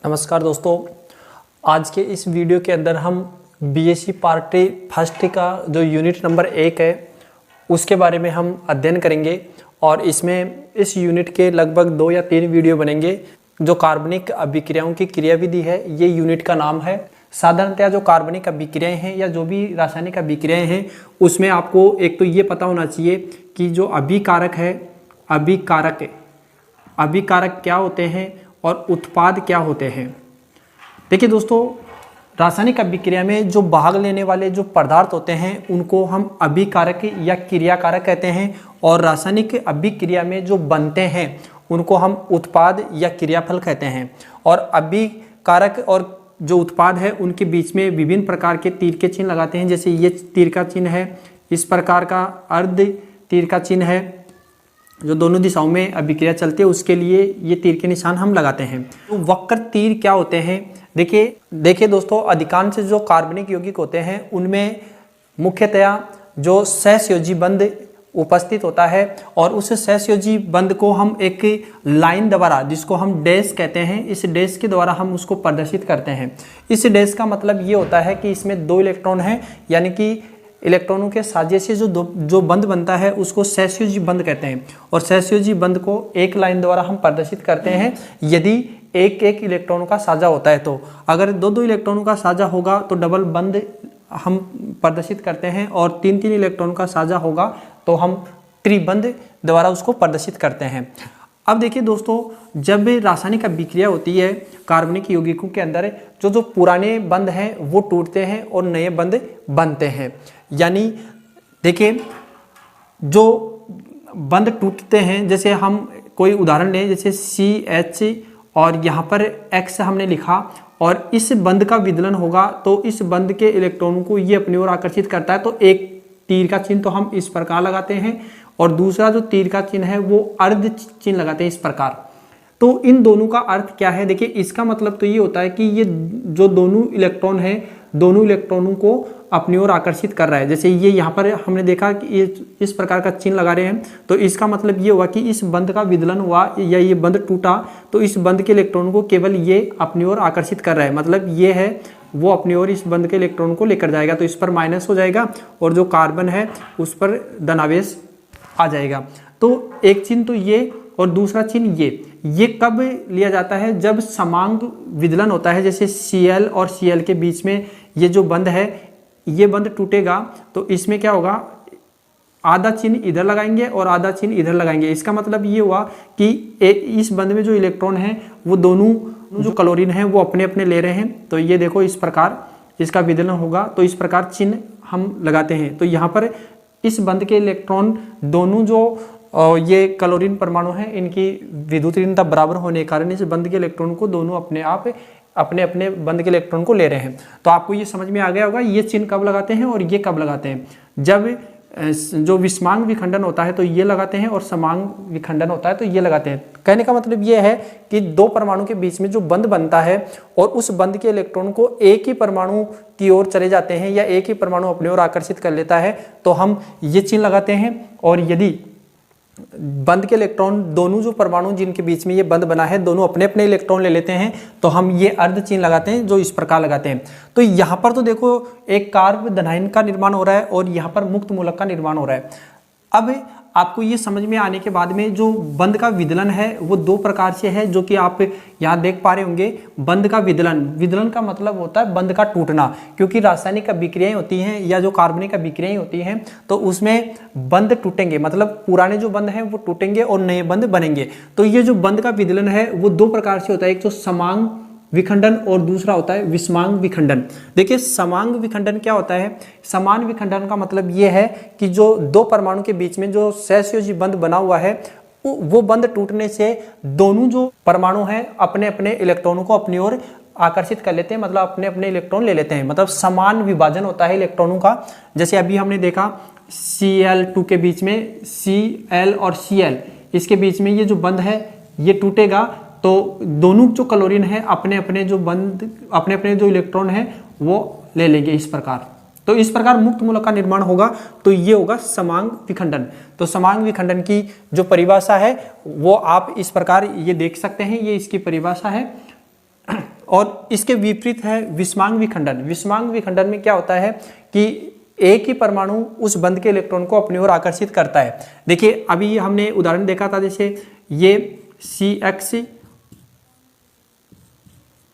नमस्कार दोस्तों, आज के इस वीडियो के अंदर हम बीएससी पार्ट फर्स्ट का जो यूनिट नंबर 1 है उसके बारे में हम अध्ययन करेंगे। और इसमें इस यूनिट के लगभग 2 या 3 वीडियो बनेंगे। जो कार्बनिक अभिक्रियाओं की क्रियाविधि है, ये यूनिट का नाम है। साधारणतः जो कार्बनिक अभिक्रियाएं हैं या जो भी रासायनिक अभिक्रियाएं हैं उसमें आपको एक तो ये पता होना चाहिए कि जो अभिकारक है, अभिकारक क्या होते हैं और उत्पाद क्या होते हैं। देखिए दोस्तों, रासायनिक अभिक्रिया में जो भाग लेने वाले जो पदार्थ होते हैं उनको हम अभिकारक या क्रियाकारक कहते हैं, और रासायनिक अभिक्रिया में जो बनते हैं उनको हम उत्पाद या क्रियाफल कहते हैं। और अभिकारक और जो उत्पाद है उनके बीच में विभिन्न प्रकार के तीर के चिन्ह लगाते हैं। जैसे ये तीर का चिन्ह है, इस प्रकार का अर्ध तीर का चिन्ह है जो दोनों दिशाओं में अभिक्रिया चलती है, उसके लिए ये तीर के निशान हम लगाते हैं। तो वक्र तीर क्या होते हैं? देखिए दोस्तों, अधिकांश जो कार्बनिक यौगिक होते हैं उनमें मुख्यतया जो सहसंयोजी बंध उपस्थित होता है, और उस सहसंयोजी बंध को हम एक लाइन द्वारा, जिसको हम डैश कहते हैं, इस डैश के द्वारा हम उसको प्रदर्शित करते हैं। इस डैश का मतलब ये होता है कि इसमें 2 इलेक्ट्रॉन हैं, यानी कि इलेक्ट्रॉनों के साझे से जो बंध बनता है उसको सहसंयोजी बंध कहते हैं। और सहसंयोजी बंध को एक लाइन द्वारा हम प्रदर्शित करते हैं यदि एक इलेक्ट्रॉनों का साझा होता है। तो अगर 2 इलेक्ट्रॉनों का साझा होगा तो डबल बंध हम प्रदर्शित करते हैं, और 3 इलेक्ट्रॉनों का साझा होगा तो हम त्रिबंध द्वारा उसको प्रदर्शित करते हैं। अब देखिए दोस्तों, जब रासायनिक अभिक्रिया होती है कार्बनिक यौगिकों के अंदर, जो पुराने बंध हैं वो टूटते हैं और नए बंध बनते हैं। यानी देखिए, जो बंध टूटते हैं, जैसे हम कोई उदाहरण लें, जैसे CH और यहाँ पर X हमने लिखा, और इस बंध का विदलन होगा तो इस बंध के इलेक्ट्रॉनों को ये अपनी ओर आकर्षित करता है। तो एक तीर का चिन्ह तो हम इस प्रकार लगाते हैं, और दूसरा जो तीर का चिन्ह है वो अर्ध चिन्ह लगाते हैं इस प्रकार। तो इन दोनों का अर्थ क्या है? देखिए, इसका मतलब तो ये होता है कि ये जो दोनों इलेक्ट्रॉन है, दोनों इलेक्ट्रॉनों को अपनी ओर आकर्षित कर रहा है। जैसे ये यहाँ पर हमने देखा कि ये इस प्रकार का चिन्ह लगा रहे हैं, तो इसका मतलब ये हुआ कि इस बंध का विदलन हुआ या ये बंध टूटा, तो इस बंध के इलेक्ट्रॉन को केवल ये अपनी ओर आकर्षित कर रहा है। मतलब ये है वो अपनी ओर इस बंध के इलेक्ट्रॉन को लेकर जाएगा, तो इस पर माइनस हो जाएगा, और जो कार्बन है उस पर धनावेश आ जाएगा। तो एक चिन्ह तो ये, और दूसरा चिन्ह ये कब लिया जाता है? जब समांग विदलन होता है। जैसे Cl और Cl के बीच में ये जो बंध है, ये बंध टूटेगा तो इसमें क्या होगा, आधा चिन्ह इधर लगाएंगे और आधा चिन्ह इधर लगाएंगे। इसका मतलब ये हुआ कि इस बंध में जो इलेक्ट्रॉन है वो दोनों जो क्लोरीन है वो अपने अपने ले रहे हैं। तो ये देखो, इस प्रकार इसका विदलन होगा, तो इस प्रकार चिन्ह हम लगाते हैं। तो यहाँ पर इस बंध के इलेक्ट्रॉन दोनों जो ये क्लोरीन परमाणु हैं, इनकी विद्युत ऋणता बराबर होने के कारण इस बंध के इलेक्ट्रॉन को दोनों अपने आप अपने अपने बंध के इलेक्ट्रॉन को ले रहे हैं। तो आपको ये समझ में आ गया होगा ये चिन्ह कब लगाते हैं और ये कब लगाते हैं। जब जो विषमांग विखंडन होता है तो ये लगाते हैं, और समांग विखंडन होता है तो ये लगाते हैं। कहने का मतलब ये है कि 2 परमाणु के बीच में जो बंध बनता है और उस बंध के इलेक्ट्रॉन को एक ही परमाणु की ओर चले जाते हैं या एक ही परमाणु अपनी ओर आकर्षित कर लेता है, तो हम ये चिन्ह लगाते हैं। और यदि बंध के इलेक्ट्रॉन, दोनों जो परमाणु जिनके बीच में ये बंध बना है, दोनों अपने अपने इलेक्ट्रॉन ले लेते हैं, तो हम ये अर्ध चिन्ह लगाते हैं, जो इस प्रकार लगाते हैं। तो यहाँ पर तो देखो, एक कार्ब धनायन का निर्माण हो रहा है और यहाँ पर मुक्त मूलक का निर्माण हो रहा है। अब आपको ये समझ में आने के बाद में जो बंध का विदलन है वो 2 प्रकार से है, जो कि आप यहाँ देख पा रहे होंगे। बंध का विदलन का मतलब होता है बंध का टूटना, क्योंकि रासायनिक अभिक्रियाएं होती हैं या जो कार्बनिक अभिक्रियाएं होती हैं तो उसमें बंध टूटेंगे, मतलब पुराने जो बंध हैं वो टूटेंगे और नए बंध बनेंगे। तो ये जो बंध का विदलन है वो 2 प्रकार से होता है, एक तो समांग विखंडन और दूसरा होता है विषमांग विखंडन। देखिए, समांग विखंडन क्या होता है? समान विखंडन का मतलब ये है कि जो 2 परमाणु के बीच में जो सहसंयोजी बंध बना हुआ है वो बंध टूटने से दोनों जो परमाणु हैं अपने अपने इलेक्ट्रॉनों को अपनी ओर आकर्षित कर लेते हैं, मतलब अपने अपने इलेक्ट्रॉन ले लेते हैं। मतलब समान विभाजन होता है इलेक्ट्रॉनों का। जैसे अभी हमने देखा Cl2 के बीच में Cl और Cl, इसके बीच में ये जो बंध है ये टूटेगा, तो दोनों जो क्लोरीन है अपने अपने जो इलेक्ट्रॉन है वो ले लेंगे इस प्रकार। तो इस प्रकार मुक्त मूलक का निर्माण होगा, तो ये होगा समांग विखंडन। तो समांग विखंडन की जो परिभाषा है वो आप इस प्रकार ये देख सकते हैं, ये इसकी परिभाषा है। और इसके विपरीत है विषमांग विखंडन। विषमांग विखंडन में क्या होता है कि एक ही परमाणु उस बंध के इलेक्ट्रॉन को अपनी ओर आकर्षित करता है। देखिए अभी हमने उदाहरण देखा था, जैसे ये CX,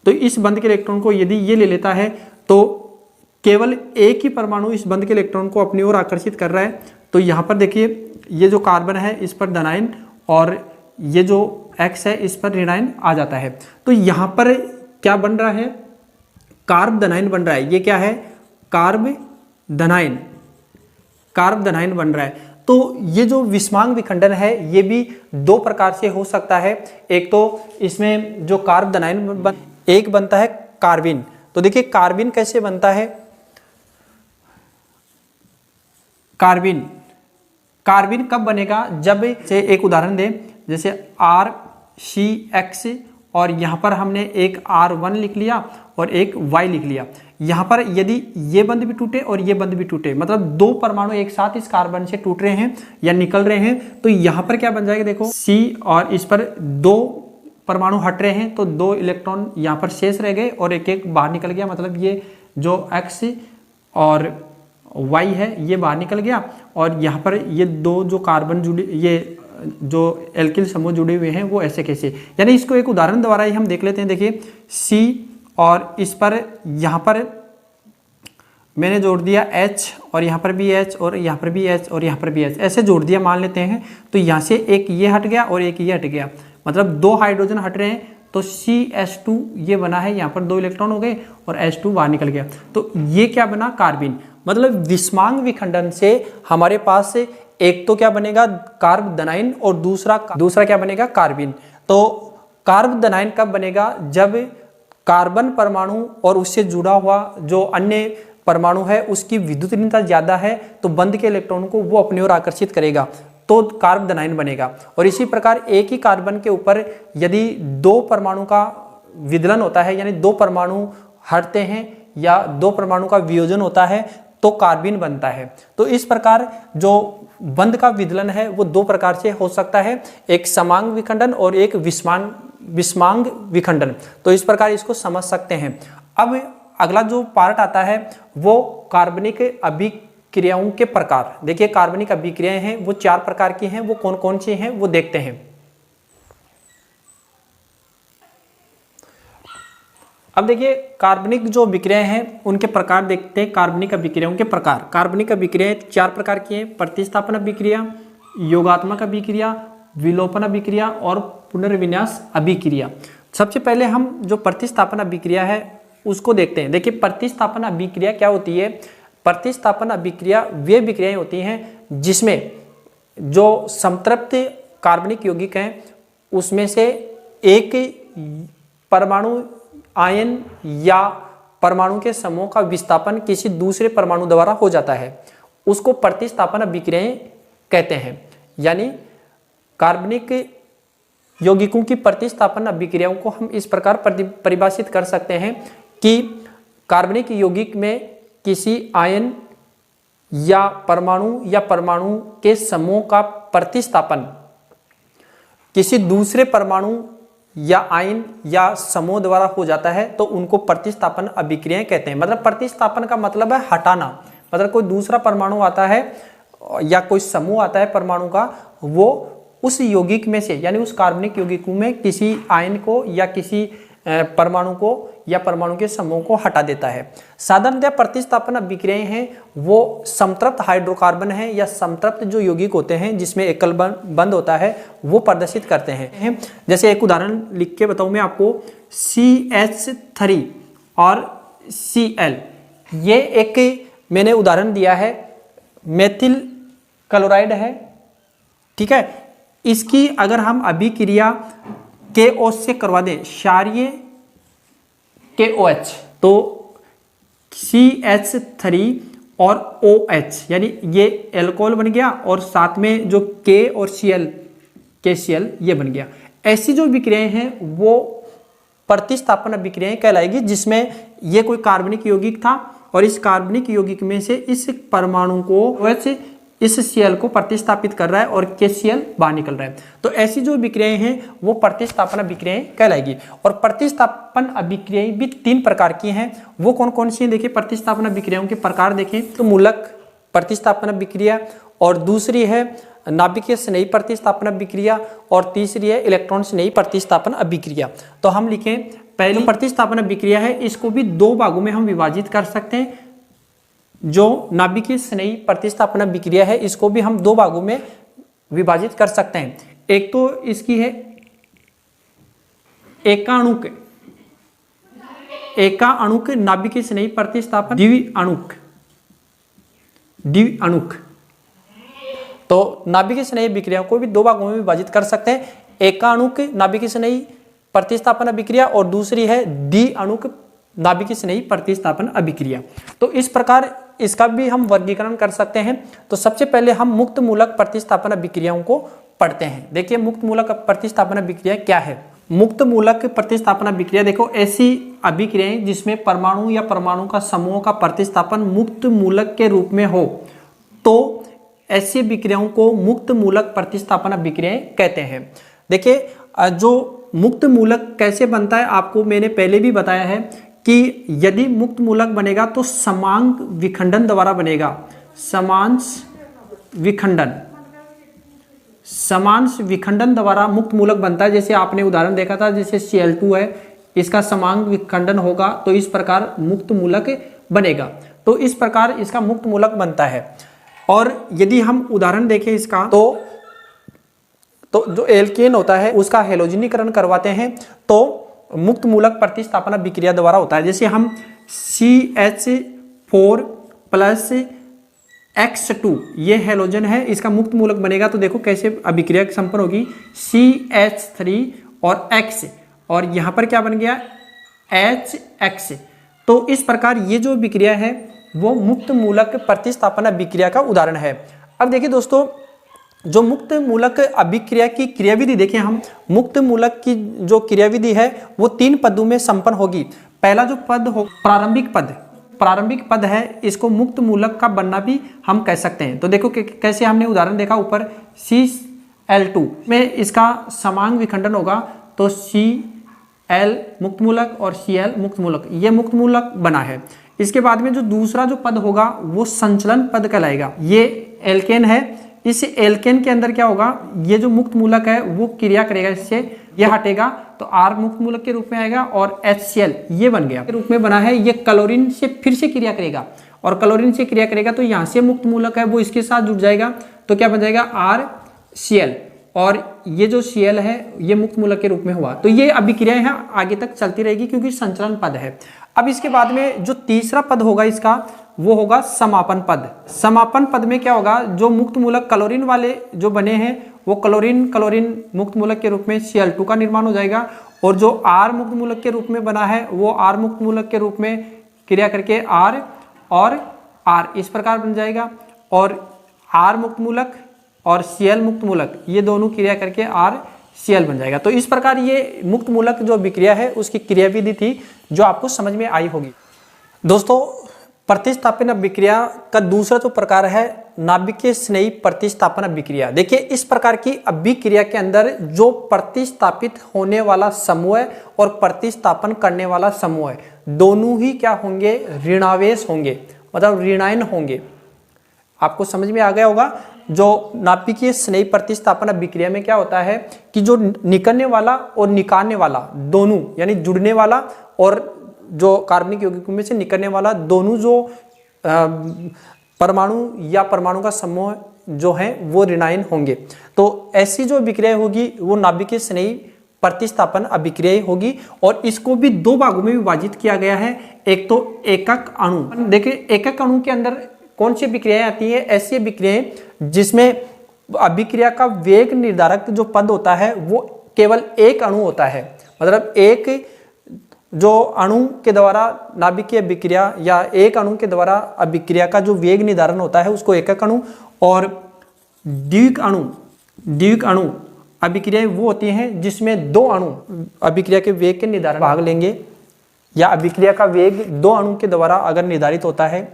तो इस बंध के इलेक्ट्रॉन को यदि ये ले लेता है तो केवल एक ही परमाणु इस बंध के इलेक्ट्रॉन को अपनी ओर आकर्षित कर रहा है। तो यहाँ पर देखिए ये जो कार्बन है इस पर धनायन और ये जो X है इस पर ऋणायन आ जाता है। तो यहाँ पर क्या बन रहा है, कार्ब धनायन बन रहा है। ये क्या है, कार्ब धनायन, कार्ब धनायन बन रहा है। तो ये जो विषमांग विखंडन है ये भी दो प्रकार से हो सकता है। एक तो इसमें जो कार्ब धनायन एक बनता है कार्बिन। तो देखिए कार्बिन कैसे बनता है, कार्बिन, कार्बिन कब बनेगा, जब से एक उदाहरण दें, जैसे RCX और यहाँ पर हमने एक R1 लिख लिया और एक Y लिख लिया। यहाँ पर यदि ये बंध भी टूटे और ये बंध भी टूटे, मतलब दो परमाणु एक साथ इस कार्बन से टूट रहे हैं या निकल रहे हैं, तो यहाँ पर क्या बन जाएगा, देखो C और इस पर दो परमाणु हट रहे हैं तो दो इलेक्ट्रॉन यहाँ पर शेष रह गए और एक एक बाहर निकल गया। मतलब ये जो X और Y है ये बाहर निकल गया और यहाँ पर ये दो जो कार्बन जुड़े, ये जो एल्किल समूह जुड़े हुए हैं वो ऐसे कैसे, यानी इसको एक उदाहरण द्वारा ही हम देख लेते हैं। देखिए C और इस पर यहाँ पर मैंने जोड़ दिया H और यहाँ पर भी H और यहाँ पर भी H और यहाँ पर भी H, ऐसे जोड़ दिया मान लेते हैं। तो यहाँ से एक ये हट गया और एक ये हट गया, मतलब दो हाइड्रोजन हट रहे हैं। तो CH2 ये बना है, यहाँ पर दो इलेक्ट्रॉन हो गए और H2 बाहर निकल गया। तो ये क्या बना, कार्बिन। मतलब विषमांग विखंडन से हमारे पास से एक तो क्या बनेगा, कार्ब धनायन और दूसरा क्या बनेगा, कार्बिन। तो कार्ब धनायन कब बनेगा, जब कार्बन परमाणु और उससे जुड़ा हुआ जो अन्य परमाणु है उसकी विद्युतनीयता ज्यादा है तो बंध के इलेक्ट्रॉन को वो अपनी ओर आकर्षित करेगा, तो कार्ब धनायन बनेगा। और इसी प्रकार एक ही कार्बन के ऊपर यदि दो परमाणु का विदलन होता है, यानी दो परमाणु हटते हैं या दो परमाणु का वियोजन होता है तो कार्बिन बनता है। तो इस प्रकार जो बंध का विदलन है वो दो प्रकार से हो सकता है, एक समांग विखंडन और एक विषमांग विखंडन। तो इस प्रकार इसको समझ सकते हैं। अब अगला जो पार्ट आता है वो कार्बनिक अभिक्रियाओं के प्रकार। देखिए कार्बनिक अभिक्रियाएं हैं वो चार प्रकार की हैं, वो कौन कौन सी हैं वो देखते हैं। अब देखिए कार्बनिक जो अभिक्रियाएं हैं उनके प्रकार देखते हैं। कार्बनिक अभिक्रियाओं के प्रकार, कार्बनिक अभिक्रियाएं चार प्रकार की हैं, प्रतिस्थापन अभिक्रिया, योगात्मक अभिक्रिया, विलोपन अभिक्रिया और पुनर्विन्यास अभिक्रिया। सबसे पहले हम जो प्रतिस्थापन अभिक्रिया है उसको देखते हैं। देखिए प्रतिस्थापन अभिक्रिया क्या होती है, प्रतिस्थापन अभिक्रिया वे अभिक्रियाएं होती हैं जिसमें जो संतृप्त कार्बनिक यौगिक हैं उसमें से एक परमाणु आयन या परमाणु के समूह का विस्थापन किसी दूसरे परमाणु द्वारा हो जाता है, उसको प्रतिस्थापन अभिक्रियाएं कहते हैं। यानी कार्बनिक यौगिकों की प्रतिस्थापन अभिक्रियाओं को हम इस प्रकार परिभाषित कर सकते हैं कि कार्बनिक यौगिक में किसी आयन या परमाणु के समूह का प्रतिस्थापन किसी दूसरे परमाणु या आयन या समूह द्वारा हो जाता है तो उनको प्रतिस्थापन अभिक्रियाएं कहते हैं। मतलब प्रतिस्थापन का मतलब है हटाना, मतलब कोई दूसरा परमाणु आता है या कोई समूह आता है परमाणु का, वो उस यौगिक में से यानी उस कार्बनिक यौगिकों में किसी आयन को या किसी परमाणु को या परमाणु के समूह को हटा देता है। साधारणतः प्रतिस्थापन अभिक्रियाएं हैं वो संतृप्त हाइड्रोकार्बन है या संतृप्त जो यौगिक होते हैं जिसमें एकल बंध होता है वो प्रदर्शित करते हैं। जैसे एक उदाहरण लिख के बताऊं मैं आपको, CH3 और Cl, ये एक मैंने उदाहरण दिया है, मेथिल क्लोराइड है, ठीक है। इसकी अगर हम अभिक्रिया KO से करवा दें, क्षारीय KOH, तो CH3 और OH यानी ये एल्कोहल बन गया और साथ में जो K और KCl ये बन गया। ऐसी जो अभिक्रियाएं हैं वो प्रतिस्थापन अभिक्रियाएं कहलाएगी जिसमें ये कोई कार्बनिक यौगिक था और इस कार्बनिक यौगिक में से इस परमाणु को OH इस Cl को प्रतिस्थापित कर रहा है और KCl बाहर निकल रहा है। तो ऐसी जो अभिक्रियाएं हैं वो प्रतिस्थापन अभिक्रियाएं कहलाएगी। और प्रतिस्थापन अभिक्रियाएं भी 3 प्रकार की हैं। वो कौन कौन सी हैं देखिए, प्रतिस्थापन अभिक्रियाओं के प्रकार देखें तो मूलक प्रतिस्थापन अभिक्रिया, और दूसरी है नाभिकीय स्नेही प्रतिस्थापन अभिक्रिया, और तीसरी है इलेक्ट्रॉन स्नेही प्रतिस्थापन अभिक्रिया। तो हम लिखें, पहली प्रतिस्थापन अभिक्रिया है, इसको भी 2 भागों में हम विभाजित कर सकते हैं। जो नाभिकीय स्नेही प्रतिस्थापन अभिक्रिया है इसको भी हम 2 भागों में विभाजित कर सकते हैं। एक तो इसकी है एकाणुक नाभिकीय स्नेही प्रतिस्थापन, द्विअणुक। तो नाभिकीय स्नेही अभिक्रिया को भी 2 भागों में विभाजित कर सकते हैं, एकाणुक नाभिकीय स्नेही प्रतिस्थापन अभिक्रिया और दूसरी है द्विअणुक नाभिकीय स्नेही प्रतिस्थापन अभिक्रिया। तो इस प्रकार इसका भी हम वर्गीकरण कर सकते हैं। तो सबसे पहले हम मुक्त मूलक प्रतिस्थापन अभिक्रियाओं को पढ़ते हैं। देखिए मुक्त मूलक प्रतिस्थापन अभिक्रिया क्या है। मुक्त मूलक प्रतिस्थापन अभिक्रिया देखो, ऐसी अभिक्रियाएं जिसमें परमाणु या परमाणु का समूह का प्रतिस्थापन मुक्त मूलक के रूप में हो, तो ऐसी अभिक्रियाओं को मुक्त मूलक प्रतिस्थापन अभिक्रियाएं कहते हैं। देखिए जो मुक्त मूलक कैसे बनता है आपको मैंने पहले भी बताया है कि यदि मुक्त मूलक बनेगा तो समांग विखंडन द्वारा बनेगा। समांश विखंडन द्वारा मुक्त मूलक बनता है। जैसे आपने उदाहरण देखा था, जैसे Cl2 है, इसका समांग विखंडन होगा तो इस प्रकार मुक्त मूलक बनेगा। तो इस प्रकार इसका मुक्त मूलक बनता है। और यदि हम उदाहरण देखें इसका, तो जो एल्केन होता है उसका हेलोजनीकरण करवाते हैं तो मुक्त मूलक प्रतिस्थापन अभिक्रिया द्वारा होता है। जैसे हम CH4 + X2 ये हेलोजन है, इसका मुक्त मूलक बनेगा तो देखो कैसे अभिक्रिया संपन्न होगी, CH3 और X, और यहाँ पर क्या बन गया HX। तो इस प्रकार ये जो अभिक्रिया है वो मुक्त मूलक प्रतिस्थापन अभिक्रिया का उदाहरण है। अब देखिए दोस्तों, जो मुक्त मूलक अभिक्रिया की क्रियाविधि देखें हम, मुक्त मूलक की जो क्रियाविधि है वो 3 पदों में संपन्न होगी। पहला जो पद हो प्रारंभिक पद है, इसको मुक्त मूलक का बनना भी हम कह सकते हैं। तो देखो कैसे हमने उदाहरण देखा ऊपर, Cl2 में इसका समांग विखंडन होगा तो Cl मुक्त मूलक और Cl मुक्त मूलक, ये मुक्त मूलक बना है। इसके बाद में जो दूसरा जो पद होगा वो संचलन पद कहलाएगा। ये एल्केन है, इस एल्केन के अंदर क्या होगा, ये जो मुक्त मूलक है वो क्रिया करेगा, इससे ये हटेगा तो R मुक्त मूलक के रूप में आएगा और HCl ये बन गया के रूप में बना है। ये क्लोरीन से फिर से क्रिया करेगा और क्लोरीन से क्रिया करेगा तो यहाँ से मुक्त मूलक है वो इसके साथ जुड़ जाएगा तो क्या बन जाएगा RCl, और ये जो Cl है ये मुक्त मूलक के रूप में हुआ। तो ये अभिक्रियाएं हैं आगे तक चलती रहेगी क्योंकि संचलन पद है। अब इसके बाद में जो तीसरा पद होगा इसका वो होगा समापन पद। समापन पद में क्या होगा, जो मुक्त मूलक क्लोरीन वाले जो बने हैं वो क्लोरीन मुक्त मूलक के रूप में Cl2 का निर्माण हो जाएगा, और जो R मुक्त मूलक के रूप में बना है वो R मुक्त मूलक के रूप में क्रिया करके R और R इस प्रकार बन जाएगा, और R मुक्त मूलक और Cl मुक्त मूलक ये दोनों क्रिया करके RCl बन जाएगा। तो इस प्रकार ये मुक्त मूलक जो अभिक्रिया है उसकी क्रियाविधि थी जो आपको समझ में आई होगी। दोस्तों, प्रतिस्थापन अभिक्रिया का दूसरा जो प्रकार है नाभिकीय स्नेही प्रतिस्थापन अभिक्रिया। देखिए इस प्रकार की अभिक्रिया के अंदर जो प्रतिस्थापित होने वाला समूह है और प्रतिस्थापन करने वाला समूह है दोनों ही क्या होंगे, ऋणावेश होंगे, मतलब ऋणायन होंगे। आपको समझ में आ गया होगा। जो नाभिकीय स्नेही प्रतिस्थापन अभिक्रिया में क्या होता है कि जो निकलने वाला और निकालने वाला दोनों, यानी जुड़ने वाला और जो कार्बनिक यौगिकों में से निकलने वाला दोनों जो परमाणु या परमाणु का समूह जो है वो ऋणायन होंगे। तो ऐसी जो अभिक्रिया होगी वो नाभिकीय स्नेही प्रतिस्थापन अभिक्रिया होगी, और इसको भी 2 भागों में विभाजित किया गया है। एक तो एकक अणु। देखिए एकक अणु के अंदर कौन सी अभिक्रियाएं आती है, ऐसी अभिक्रियाएं जिसमें अभिक्रिया का वेग निर्धारक जो पद होता है वो केवल एक अणु होता है, मतलब एक जो अणु के द्वारा नाभिकीय अभिक्रिया या एक अणु के द्वारा अभिक्रिया का जो वेग निर्धारण होता है उसको एकक अणु, और द्विक अणु अभिक्रियाएं वो होती हैं जिसमें 2 अणु अभिक्रिया के वेग के निर्धारण भाग लेंगे, या अभिक्रिया का वेग 2 अणु के द्वारा अगर निर्धारित होता है।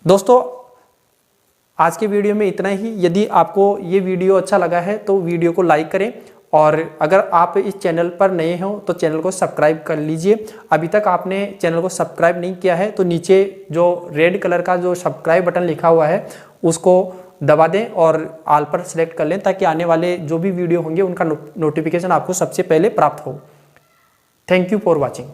दोस्तों आज के वीडियो में इतना ही। यदि आपको ये वीडियो अच्छा लगा है तो वीडियो को लाइक करें, और अगर आप इस चैनल पर नए हो तो चैनल को सब्सक्राइब कर लीजिए। अभी तक आपने चैनल को सब्सक्राइब नहीं किया है तो नीचे जो रेड कलर का जो सब्सक्राइब बटन लिखा हुआ है उसको दबा दें और ऑल पर सेलेक्ट कर लें, ताकि आने वाले जो भी वीडियो होंगे उनका नोटिफिकेशन आपको सबसे पहले प्राप्त हो। Thank you for watching.